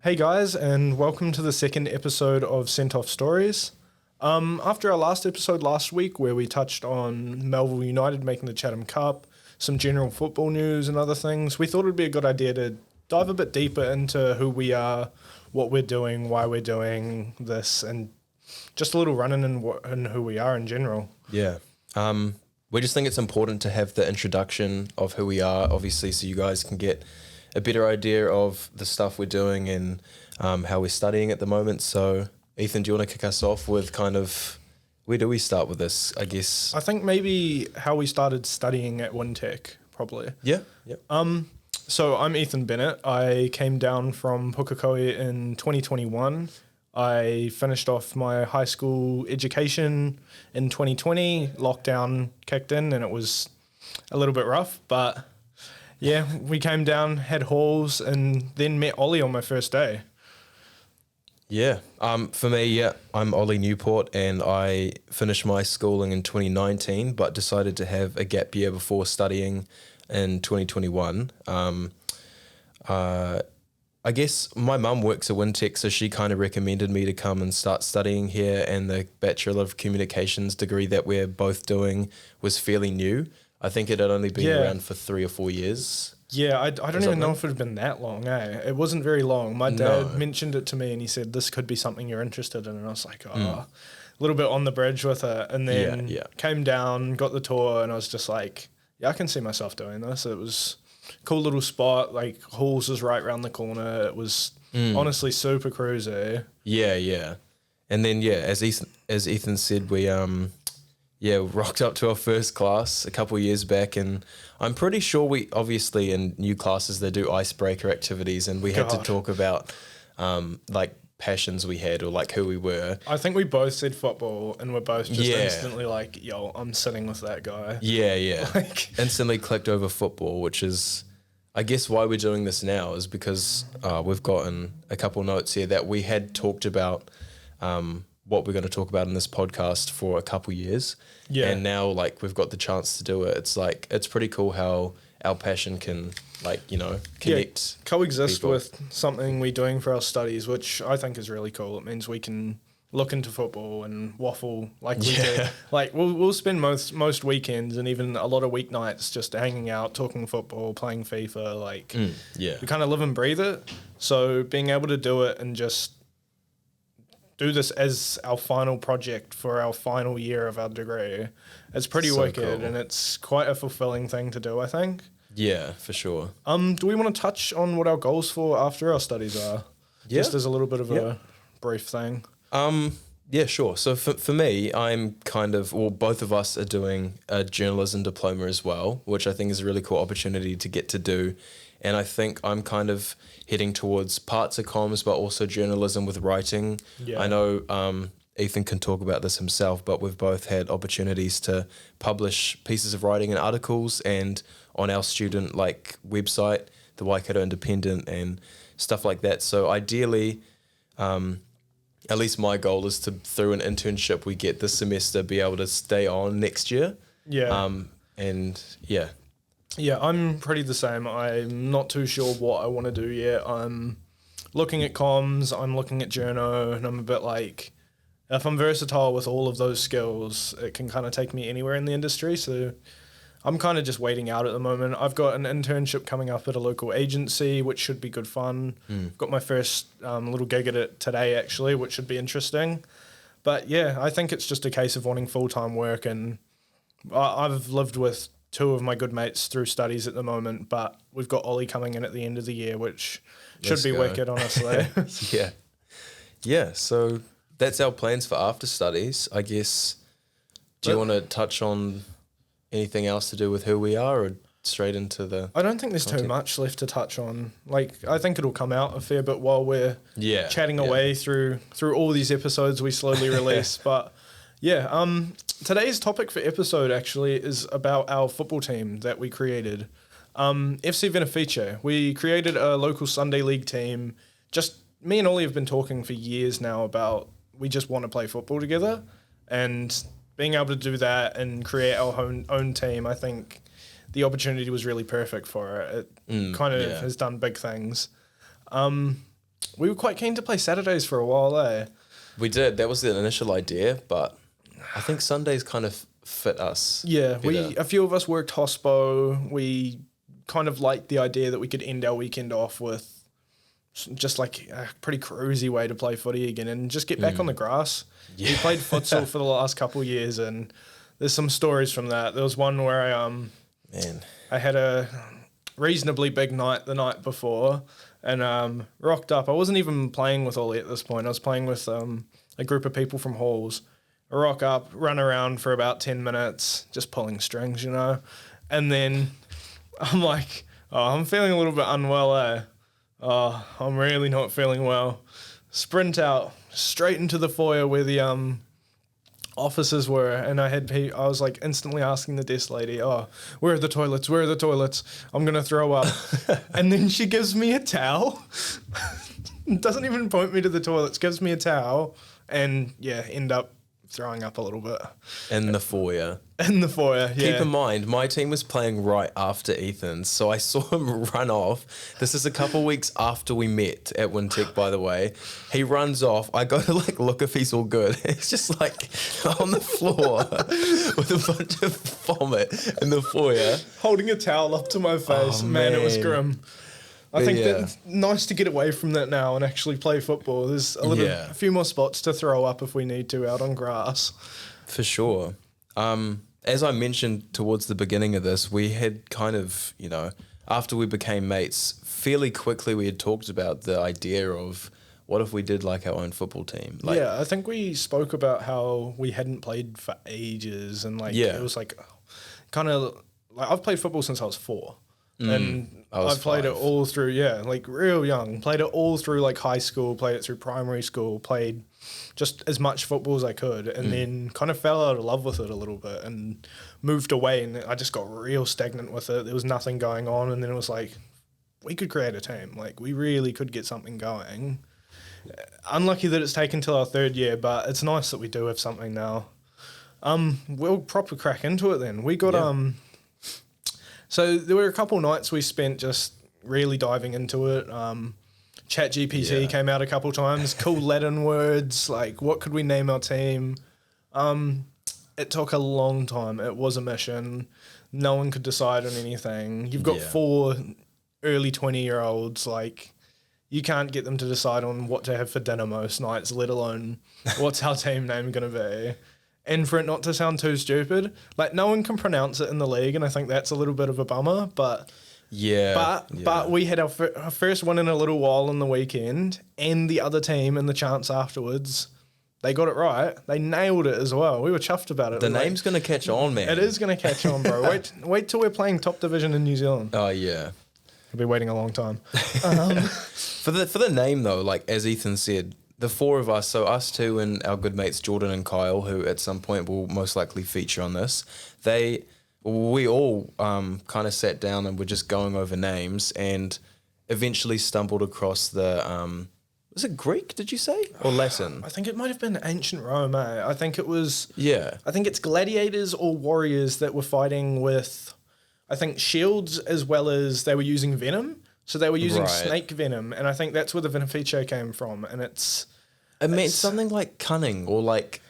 Hey guys, and welcome to the second episode of Sent Off Stories. After our last episode last week, where we touched on Melville United making the Chatham Cup, some general football news and other things, we thought it would be a good idea to dive a bit deeper into who we are, what we're doing, why we're doing this, and just a little run-in in who we are in general. Yeah. We just think it's important to have the introduction of who we are, obviously, so you guys can get a better idea of the stuff we're doing and how we're studying at the moment. So, Ethan, do you want to kick us off with kind of, where do we start with this, I guess? I think maybe how we started studying at Wintec, probably. Yeah. So I'm Ethan Bennett. I came down from Pukekohe in 2021. I finished off my high school education in 2020. Lockdown kicked in and it was a little bit rough, but yeah, we came down, had halls, and then met Ollie on my first day. Yeah. For me, I'm Ollie Newport, and I finished my schooling in 2019, but decided to have a gap year before studying in 2021. I guess my mum works at Wintec, so she kind of recommended me to come and start studying here, and the Bachelor of Communications degree that we're both doing was fairly new. I think it had only been around for 3 or 4 years. Yeah, I don't even know if it had been that long, eh? It wasn't very long. My dad mentioned it to me and he said, this could be something you're interested in. And I was like, a little bit on the bridge with it. And then came down, got the tour, and I was just like, yeah, I can see myself doing this. It was a cool little spot. Like, Halls was right around the corner. It was honestly super cruisy. Yeah. And then, as Ethan said, we rocked up to our first class a couple of years back, and I'm pretty sure we obviously in new classes they do icebreaker activities, and we had to talk about like passions we had or like who we were. I think we both said football, and we're both just instantly like, yo, I'm sitting with that guy. Yeah. Instantly clicked over football, which is I guess why we're doing this now is because we've gotten a couple notes here that we had talked about what we're going to talk about in this podcast for a couple years. Yeah. And now like we've got the chance to do it. It's like, it's pretty cool how our passion can connect. Coexist people with something we're doing for our studies, which I think is really cool. It means we can look into football and waffle like we do. Like we'll spend most weekends and even a lot of weeknights just hanging out, talking football, playing FIFA. Like we kind of live and breathe it. So being able to do it and just do this as our final project for our final year of our degree, it's pretty wicked, cool. And it's quite a fulfilling thing to do, I think. Yeah, for sure. Do we want to touch on what our goals for after our studies are? Yeah. Just as a little bit of a brief thing. Yeah, sure. So for me, I'm both of us are doing a journalism diploma as well, which I think is a really cool opportunity to get to do. And I think I'm kind of heading towards parts of comms, but also journalism with writing. Yeah. I know Ethan can talk about this himself, but we've both had opportunities to publish pieces of writing and articles and on our student website, the Waikato Independent and stuff like that. So ideally, at least my goal is to, through an internship we get this semester, be able to stay on next year. Yeah. Yeah, I'm pretty the same. I'm not too sure what I want to do yet. I'm looking at comms, I'm looking at journo, and I'm a bit like, if I'm versatile with all of those skills, it can kind of take me anywhere in the industry. So I'm kind of just waiting out at the moment. I've got an internship coming up at a local agency, which should be good fun. I've got my first little gig at it today, actually, which should be interesting. But yeah, I think it's just a case of wanting full-time work, and I've lived with 2 of my good mates through studies at the moment, but we've got Ollie coming in at the end of the year, which should be wicked, honestly. Yeah, so that's our plans for after studies, I guess. Do you want to touch on anything else to do with who we are, or straight into the I don't think there's too much left to touch on. Like, I think it'll come out a fair bit while we're chatting away through all these episodes we slowly release. But yeah, today's topic for episode actually is about our football team that we created. FC Venefici. We created a local Sunday league team. Just me and Ollie have been talking for years now about we just want to play football together, and being able to do that and create our own team, I think the opportunity was really perfect for it. It has done big things. We were quite keen to play Saturdays for a while, eh? We did. That was the initial idea, but I think Sundays kind of fit us. Yeah, better. a few of us worked hospo. We kind of liked the idea that we could end our weekend off with just like a pretty cruisy way to play footy again and just get back on the grass. Yeah. We played futsal for the last couple of years, and there's some stories from that. There was one where I had a reasonably big night the night before and rocked up. I wasn't even playing with Ollie at this point. I was playing with a group of people from halls. I rock up, run around for about 10 minutes, just pulling strings, you know. And then I'm like, oh, I'm feeling a little bit unwell, eh? Oh, I'm really not feeling well. Sprint out straight into the foyer where the officers were, and I was like instantly asking the desk lady, oh, where are the toilets? Where are the toilets? I'm going to throw up. And then she gives me a towel. Doesn't even point me to the toilets, gives me a towel, and yeah, end up throwing up a little bit. In the foyer. In the foyer, yeah. Keep in mind, my team was playing right after Ethan's, so I saw him run off. This is a couple weeks after we met at Wintec, by the way. He runs off. I go to like look if he's all good. He's just like on the floor with a bunch of vomit in the foyer. Holding a towel up to my face. Oh, man, it was man. grim. I think that's nice to get away from that now and actually play football. There's a few more spots to throw up if we need to out on grass. For sure. As I mentioned towards the beginning of this, we had kind of, you know, after we became mates, fairly quickly we had talked about the idea of what if we did like our own football team? Like, yeah, I think we spoke about how we hadn't played for ages and like it was like kind of like I've played football since I was 4. And I've played 5. It all through, like real young. Played it all through like high school, played it through primary school, played just as much football as I could, and then kind of fell out of love with it a little bit and moved away, and I just got real stagnant with it. There was nothing going on, and then it was like, we could create a team. Like, we really could get something going. Unlucky that it's taken till our 3rd year, but it's nice that we do have something now. We'll proper crack into it then. We got... So there were a couple nights we spent just really diving into it. ChatGPT came out a couple times. Cool Latin words, like what could we name our team? It took a long time. It was a mission. No one could decide on anything. You've got 4 early 20-year-olds, like you can't get them to decide on what to have for dinner most nights, let alone what's our team name going to be. And for it not to sound too stupid, like no one can pronounce it in the league, and I think that's a little bit of a bummer. But we had our first one in a little while on the weekend, and the other team in the chance afterwards, they got it right. They nailed it as well. We were chuffed about it. The name's going to catch on, man. It is going to catch on, bro. Wait till we're playing top division in New Zealand. Oh yeah, we'll be waiting a long time. For the name though, like as Ethan said. The 4 of us, so us 2 and our good mates Jordan and Kyle, who at some point will most likely feature on this, we all kind of sat down and were just going over names and eventually stumbled across the, was it Greek, did you say? Or Latin? I think it might have been ancient Rome, eh? I think it was... Yeah. I think it's gladiators or warriors that were fighting with, I think, shields as well as they were using venom. So they were using snake venom, and I think that's where the Venefici came from, and it meant something like cunning, or like...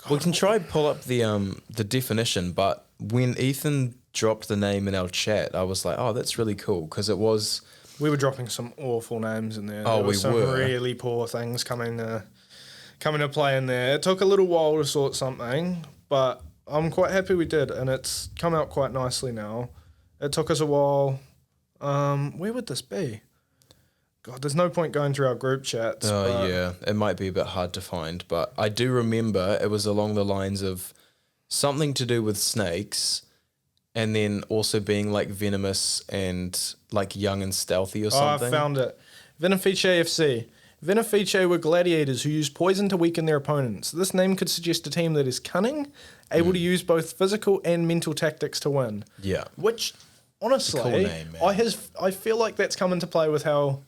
We can try and pull up the definition, but when Ethan dropped the name in our chat, I was like, oh, that's really cool, because it was... We were dropping some awful names in there. Oh, there were some really poor things coming to play in there. It took a little while to sort something, but I'm quite happy we did, and it's come out quite nicely now. It took us a while... where would this be? God, there's no point going through our group chats. Oh, yeah. It might be a bit hard to find, but I do remember it was along the lines of something to do with snakes and then also being like venomous and like young and stealthy or something. Oh, I found it. Venefici FC. Venefici were gladiators who used poison to weaken their opponents. This name could suggest a team that is cunning, able to use both physical and mental tactics to win. Yeah. Which... Honestly, cool name, man. I feel like that's come into play with how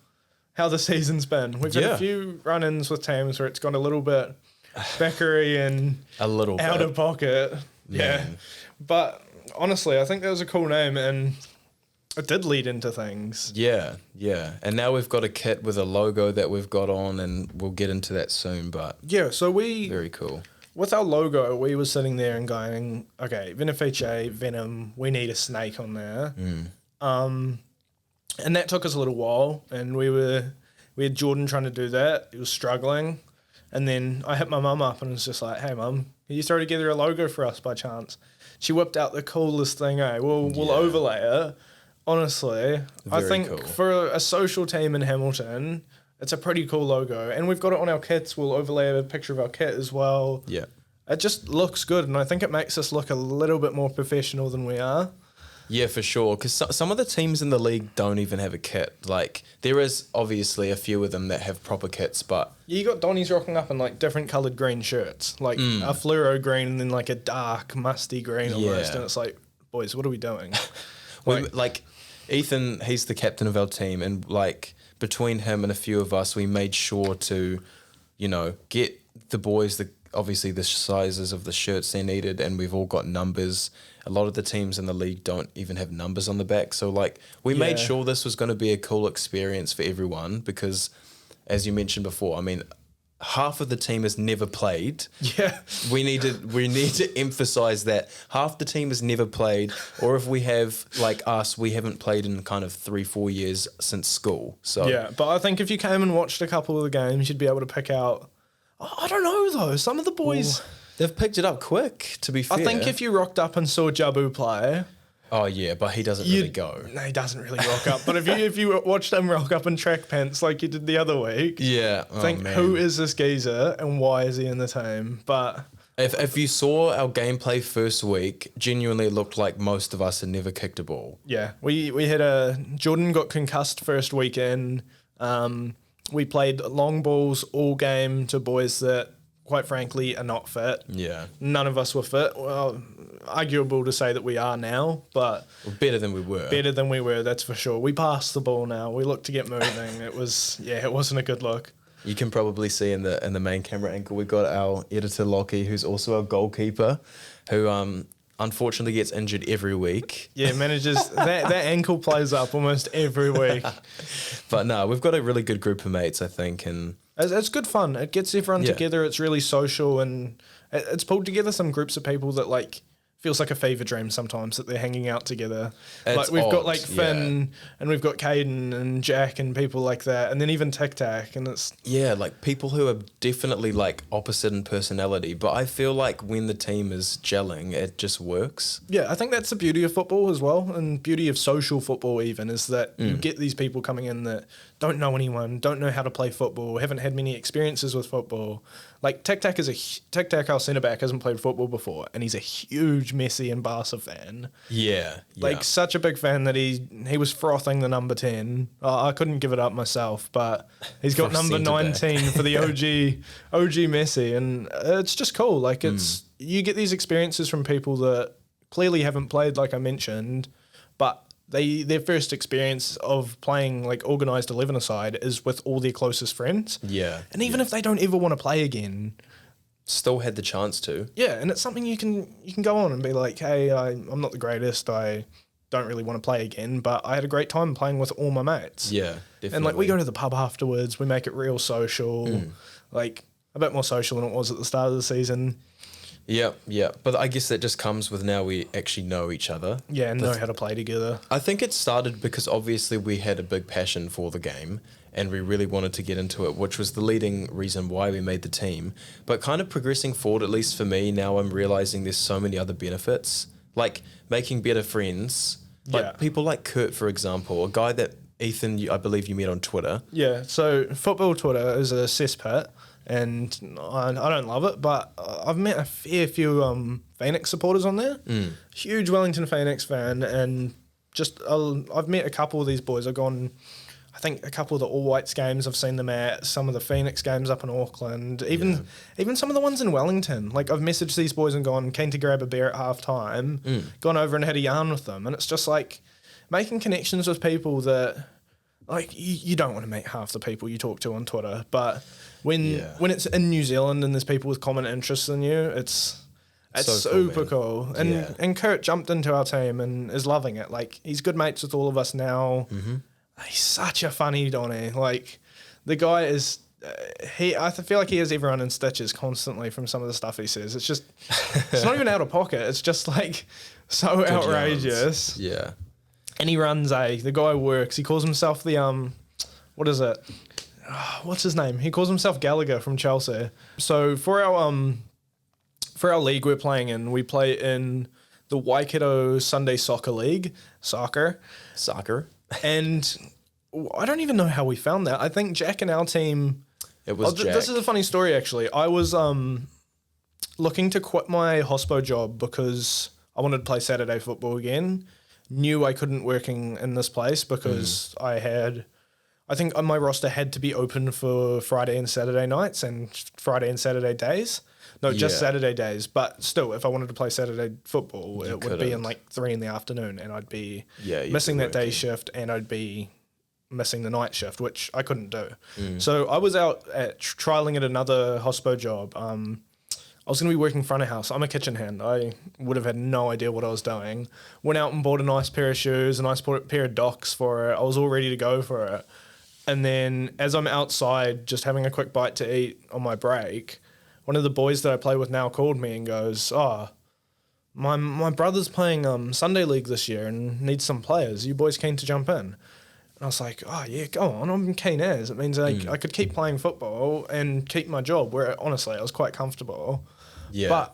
the season's been. We've had a few run-ins with teams where it's gone a little bit beckery and a little out bit. of pocket. Yeah. But honestly, I think that was a cool name, and it did lead into things. Yeah, yeah. And now we've got a kit with a logo that we've got on, and we'll get into that soon, but Yeah, so very cool. with our logo, we were sitting there and going, okay, Venefici, Venom, we need a snake on there. And that took us a little while, and we had Jordan trying to do that. He was struggling. And then I hit my mum up and was just like, hey, mum, can you throw together a logo for us by chance? She whipped out the coolest thing, eh? We'll overlay it. Honestly, I Very think cool. for a social team in Hamilton, it's a pretty cool logo. And we've got it on our kits. We'll overlay a picture of our kit as well. Yeah. It just looks good, and I think it makes us look a little bit more professional than we are. Yeah, for sure. Because some of the teams in the league don't even have a kit. Like, there is obviously a few of them that have proper kits, but... You got Donnies rocking up in, like, different coloured green shirts. Like, a fluoro green and then, like, a dark, musty green almost. Yeah. And it's like, boys, what are we doing? like, Ethan, he's the captain of our team, and, like, between him and a few of us, we made sure to, you know, get the boys obviously the sizes of the shirts they needed, and we've all got numbers. A lot of the teams in the league don't even have numbers on the back. So, like, we made sure this was going to be a cool experience for everyone because, as you mentioned before, I mean, half of the team has never played. Yeah. We need to emphasize that half the team has never played, or if we have, like us, we haven't played in kind of 3-4 years since school. So Yeah, but I think if you came and watched a couple of the games, you'd be able to pick out... I don't know, though. Some of the boys... they've picked it up quick, to be fair. I think if you rocked up and saw Jabu play... Oh, yeah, but he doesn't really go. No, he doesn't really rock up. But if you watched him rock up in track pants like you did the other week... Yeah. Think, who is this geezer and why is he in the team? But... If you saw our gameplay first week, genuinely it looked like most of us had never kicked a ball. Yeah, we had Jordan got concussed first weekend. We played long balls all game to boys that, quite frankly, are not fit. Yeah. None of us were fit. Well, arguable to say that we are now, but... Better than we were. Better than we were, that's for sure. We passed the ball now. We looked to get moving. It wasn't a good look. You can probably see in the main camera angle, we've got our editor Lockie, who's also our goalkeeper, who unfortunately gets injured every week. Yeah, manages that ankle plays up almost every week. But no, we've got a really good group of mates, I think, and it's good fun. It gets everyone together. It's really social, and it's pulled together some groups of people that like feels like a fever dream sometimes that they're hanging out together. It's like we've got odd, like Finn and we've got Caden and Jack and people like that, and then even Tic Tac, and it's like people who are definitely like opposite in personality, but I feel like when the team is gelling, it just works. Yeah, I think that's the beauty of football as well, and beauty of social football even, is that you get these people coming in that don't know anyone, don't know how to play football, haven't had many experiences with football. Like Tic Tac, our centre back, hasn't played football before, and he's a huge Messi and Barca fan. Yeah. Like such a big fan that he was frothing the number 10. I couldn't give it up myself, but he's got number 19 for the OG Messi, and it's just cool. Like you get these experiences from people that clearly haven't played, like I mentioned, but their first experience of playing like organised 11-a-side is with all their closest friends. Yeah. And even if they don't ever want to play again, still had the chance to. yeah, and it's something you can go on and be like, hey, I'm not the greatest, I don't really want to play again, but I had a great time playing with all my mates. Yeah, definitely. And like we go to the pub afterwards, we make it real social, like a bit more social than it was at the start of the season. Yeah. But I guess that just comes with now we actually know each other. Yeah, and know how to play together. I think it started because obviously we had a big passion for the game and we really wanted to get into it, which was the leading reason why we made the team. But kind of progressing forward, at least for me, now I'm realizing there's so many other benefits, like making better friends. Like people like Kurt, for example, a guy that Ethan, I believe you met on Twitter. Yeah, so football Twitter is a cesspit, and I don't love it, but I've met a fair few Phoenix supporters on there. Huge Wellington Phoenix fan, and just I've met a couple of these boys. I've gone, I think, a couple of the All Whites games I've seen them at, some of the Phoenix games up in Auckland, even some of the ones in Wellington. Like I've messaged these boys and gone, keen to grab a beer at half time, gone over and had a yarn with them, and it's just like making connections with people that like you don't want to meet half the people you talk to on Twitter, but when it's in New Zealand and there's people with common interests in you, it's It's So cool, super man. cool. And Yeah. and Kurt jumped into our team and is loving it. Like, he's good mates with all of us now. Mm-hmm. He's such a funny Donny. Like, the guy is. I feel like he has everyone in stitches constantly from some of the stuff he says. It's just, it's not even out of pocket. It's just like so Good outrageous. yarns. Yeah. And he runs the guy works. He calls himself the what is it? What's his name? He calls himself Gallagher from Chelsea. So for our league we're playing in, we play in the Waikato Sunday Soccer League, soccer. And I don't even know how we found that. I think Jack and our team. It was Jack. This is a funny story, actually. I was looking to quit my hospo job because I wanted to play Saturday football again. Knew I couldn't working in this place because I think my roster had to be open for Friday and Saturday nights and Friday and Saturday days. No, just Yeah. Saturday days. But still, if I wanted to play Saturday football, it would be in couldn't. like 3 p.m, and I'd be You'd missing be that day working. shift, and I'd be missing the night shift, which I couldn't do. Mm. So I was out at trialing at another hospo job. I was going to be working front of house. I'm a kitchen hand. I would have had no idea what I was doing. Went out and bought a nice pair of shoes, a nice pair of docks for it. I was all ready to go for it. And then as I'm outside just having a quick bite to eat on my break, one of the boys that I play with now called me and goes, my brother's playing Sunday League this year and needs some players. You boys keen to jump in? And I was like, oh, yeah, go on. I'm keen as. It means I could keep playing football and keep my job where, honestly, I was quite comfortable. Yeah.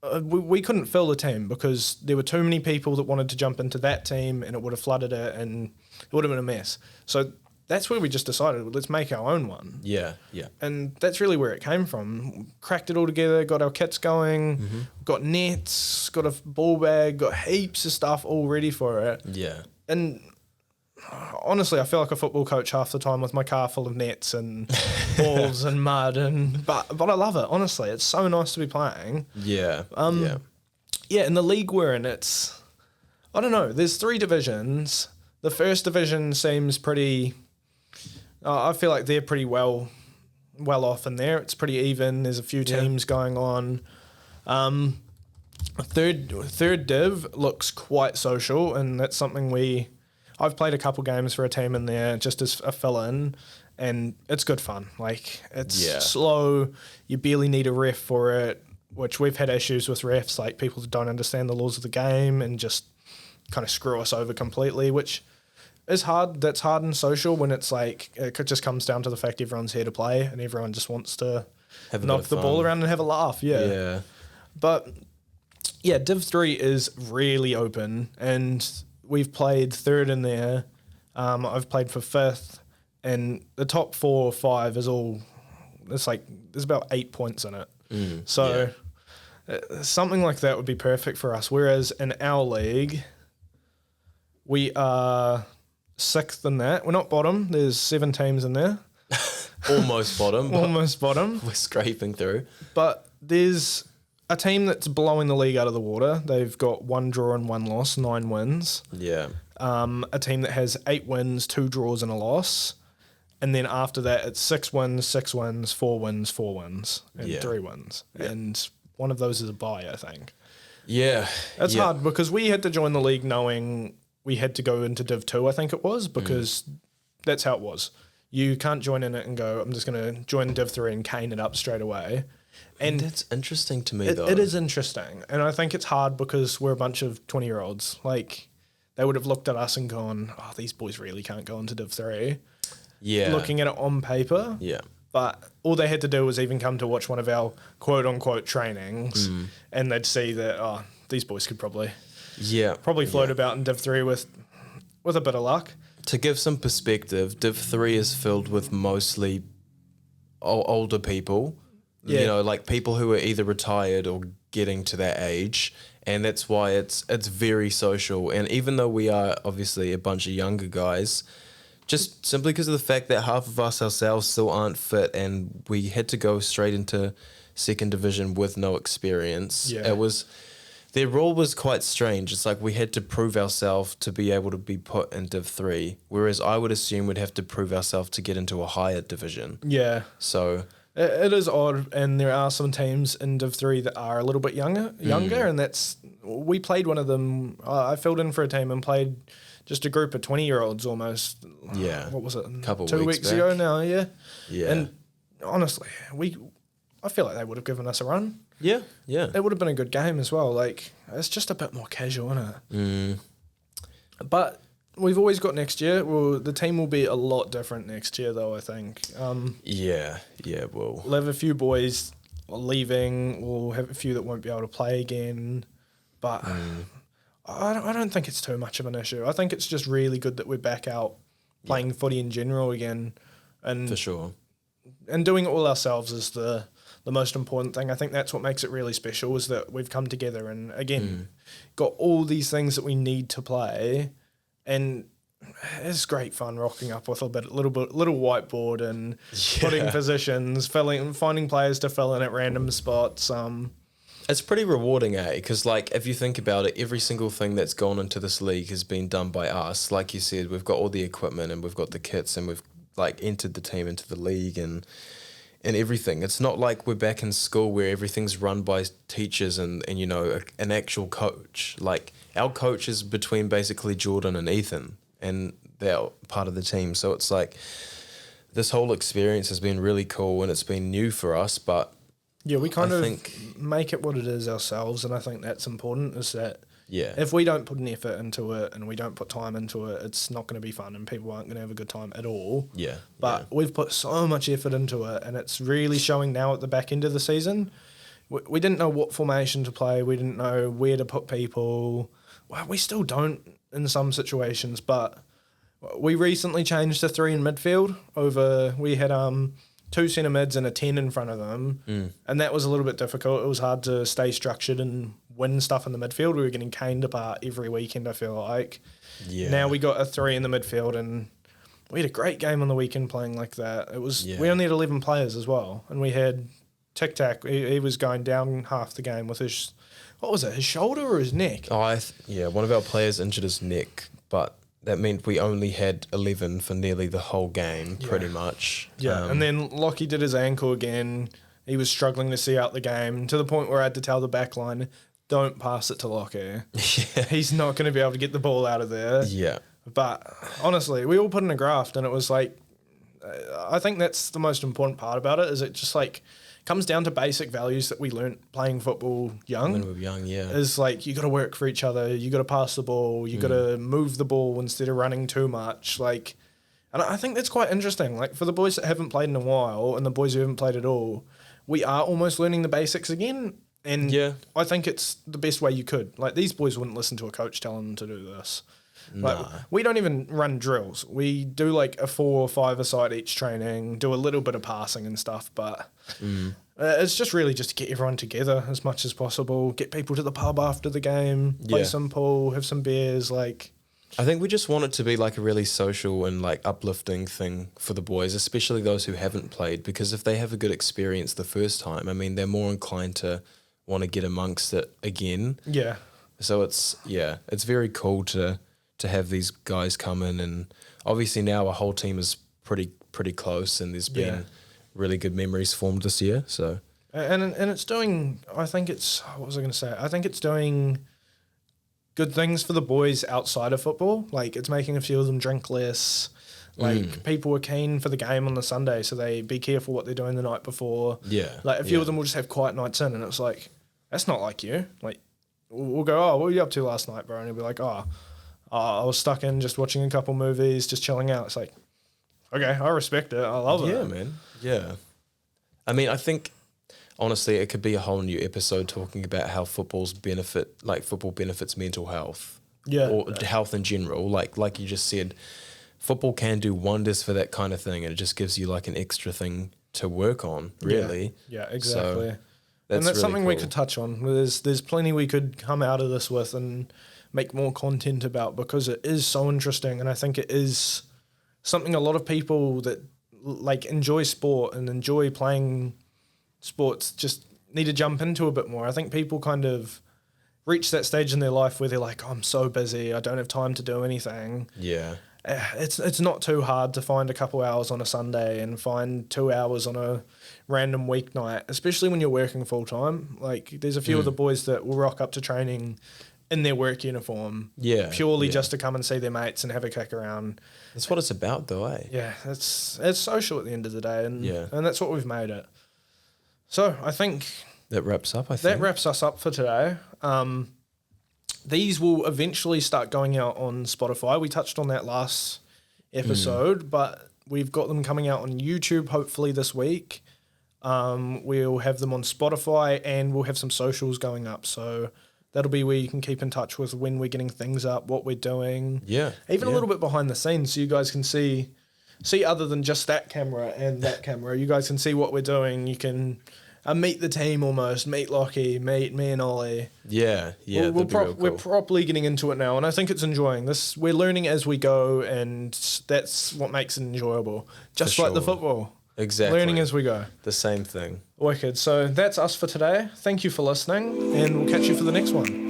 But we couldn't fill the team because there were too many people that wanted to jump into that team and it would have flooded it and it would have been a mess. So that's where we just decided, let's make our own one. Yeah. And that's really where it came from. Cracked it all together, got our kits going, got nets, got a ball bag, got heaps of stuff all ready for it. Yeah. And honestly, I feel like a football coach half the time with my car full of nets and balls and mud, but I love it. Honestly, it's so nice to be playing. Yeah. Yeah, in the league we're in, it's, I don't know. There's 3 divisions. The first division seems pretty. I feel like they're pretty well off in there. It's pretty even. There's a few teams going on. Third div looks quite social, and that's something I've played a couple games for a team in there just as a fill-in, and it's good fun. Like, it's slow. You barely need a ref for it, which we've had issues with refs, like people that don't understand the laws of the game and just kind of screw us over completely, which is hard. That's hard and social when it's like it just comes down to the fact everyone's here to play and everyone just wants to Have a knock bit the of ball fun. around and have a laugh. Yeah. But yeah, Div 3 is really open and we've played 3rd in there. I've played for 5th and the top 4 or 5 is all, it's like, there's about 8 points in it. So something like that would be perfect for us. Whereas in our league, we are 6th in that. We're not bottom. There's 7 teams in there. Almost bottom. but Almost bottom. We're scraping through. But there's a team that's blowing the league out of the water. They've got 1 draw and 1 loss, 9 wins. Yeah. A team that has 8 wins, 2 draws and a loss. And then after that, it's 6 wins, 6 wins, 4 wins, 4 wins, and 3 wins. And one of those is a bye, I think. Yeah. It's hard because we had to join the league knowing we had to go into Div 2, I think it was, because that's how it was. You can't join in it and go, I'm just going to join Div 3 and cane it up straight away. And that's interesting to me, though. it is interesting. And I think it's hard because we're a bunch of 20-year-olds. Like, they would have looked at us and gone, oh, these boys really can't go into Div 3. Yeah. Looking at it on paper. Yeah. But all they had to do was even come to watch one of our quote-unquote trainings and they'd see that, these boys could probably float about in Div 3 with a bit of luck. To give some perspective, Div 3 is filled with mostly older people. Yeah. You know, like people who are either retired or getting to that age. And that's why it's very social. And even though we are obviously a bunch of younger guys, just simply because of the fact that half of us ourselves still aren't fit and we had to go straight into 2nd division with no experience. Yeah. Their role was quite strange. It's like we had to prove ourselves to be able to be put in Div 3, whereas I would assume we'd have to prove ourselves to get into a higher division. Yeah. So It is odd, and there are some teams in Div 3 that are a little bit younger, and we played one of them. I filled in for a team and played just a group of 20-year-olds almost. Yeah. What was it? Couple 2 weeks weeks back. ago now, yeah. Yeah. And honestly, I feel like they would have given us a run. Yeah. It would have been a good game as well. Like, it's just a bit more casual, isn't it? But we've always got next year. Well, the team will be a lot different next year, though, I think. Yeah, We'll have a few boys leaving. We'll have a few that won't be able to play again. But I don't think it's too much of an issue. I think it's just really good that we're back out playing footy in general again. And for sure. And doing it all ourselves is the most important thing. I think that's what makes it really special, is that we've come together and, again, got all these things that we need to play. And it's great fun rocking up with little whiteboard and putting positions, finding players to fill in at random spots. It's pretty rewarding, because like if you think about it, every single thing that's gone into this league has been done by us. Like you said, we've got all the equipment and we've got the kits and we've like entered the team into the league and everything. It's not like we're back in school where everything's run by teachers and you know, an actual coach. Like our coach is between basically Jordan and Ethan, and they're part of the team. So it's like this whole experience has been really cool and it's been new for us, but yeah, we think make it what it is ourselves, and I think that's important, is that yeah, if we don't put an effort into it and we don't put time into it, it's not going to be fun and people aren't going to have a good time at all. Yeah. But we've put so much effort into it, and it's really showing now at the back end of the season. We didn't know what formation to play. We didn't know where to put people. Well, we still don't in some situations, but we recently changed to 3 in midfield we had 2 centre mids and a 10 in front of them, and that was a little bit difficult. It was hard to stay structured and win stuff in the midfield. We were getting caned apart every weekend, I feel like. Yeah. Now we got a 3 in the midfield, and we had a great game on the weekend playing like that. We only had 11 players as well, and we had Tic Tac. He was going down half the game with his, what was it, his shoulder or his neck? Oh, one of our players injured his neck, but that meant we only had 11 for nearly the whole game, pretty much. Yeah, and then Lockie did his ankle again. He was struggling to see out the game, to the point where I had to tell the back line, don't pass it to Lockie. He's not going to be able to get the ball out of there. Yeah. But honestly, we all put in a graft, and it was like, I think that's the most important part about it, is it just like comes down to basic values that we learnt playing football young. When we were young, yeah. Is like, you got to work for each other, you got to pass the ball, you got to move the ball instead of running too much. Like, and I think that's quite interesting. Like, for the boys that haven't played in a while and the boys who haven't played at all, we are almost learning the basics again. And I think it's the best way you could. Like, these boys wouldn't listen to a coach telling them to do this. Like, we don't even run drills. We do like a 4 or 5-a-side each training, do a little bit of passing and stuff, but it's just really just to get everyone together as much as possible, get people to the pub after the game, play some pool, have some beers. Like, I think we just want it to be like a really social and like uplifting thing for the boys, especially those who haven't played, because if they have a good experience the first time, I mean, they're more inclined to want to get amongst it again. Yeah. So it's very cool to have these guys come in, and obviously now our whole team is pretty close, and there's been really good memories formed this year. So and it's doing, I think it's, what was I going to say? I think it's doing good things for the boys outside of football. Like, it's making a few of them drink less. Like, people were keen for the game on the Sunday, so they be careful what they're doing the night before. Yeah. Like, a few of them will just have quiet nights in, and it's like, that's not like you. Like, we'll go, oh, what were you up to last night, bro? And he'll be like, I was stuck in just watching a couple movies, just chilling out. It's like, okay, I respect it. I love it. Yeah, man. Yeah. I mean, I think, honestly, it could be a whole new episode talking about how football benefits mental health. Yeah. Or health in general. Like you just said, football can do wonders for that kind of thing, and it just gives you like an extra thing to work on, really. Yeah, exactly. So, that's really something cool. we could touch on. There's plenty we could come out of this with and make more content about, because it is so interesting, and I think it is something a lot of people that like enjoy sport and enjoy playing sports just need to jump into a bit more. I think people kind of reach that stage in their life where they're like, oh, I'm so busy, I don't have time to do anything. Yeah. it's not too hard to find a couple hours on a Sunday and find 2 hours on a random weeknight, especially when you're working full time. Like there's a few of the boys that will rock up to training in their work uniform, purely just to come and see their mates and have a kick around. That's what it's about, though, eh? Yeah, it's social at the end of the day, and that's what we've made it. So I think that wraps up. That wraps us up for today. These will eventually start going out on Spotify. We touched on that last episode, but we've got them coming out on YouTube hopefully this week. We'll have them on Spotify, and we'll have some socials going up. So that'll be where you can keep in touch with when we're getting things up, what we're doing. Yeah. Even a little bit behind the scenes, so you guys can see other than just that camera and that camera. You guys can see what we're doing. You can meet the team almost, meet Lockie, meet me and Ollie. Yeah, we're properly getting into it now, and I think it's enjoying this. We're learning as we go, and that's what makes it enjoyable. Just like the football. Exactly. Learning as we go. The same thing. Wicked. So that's us for today. Thank you for listening, and we'll catch you for the next one.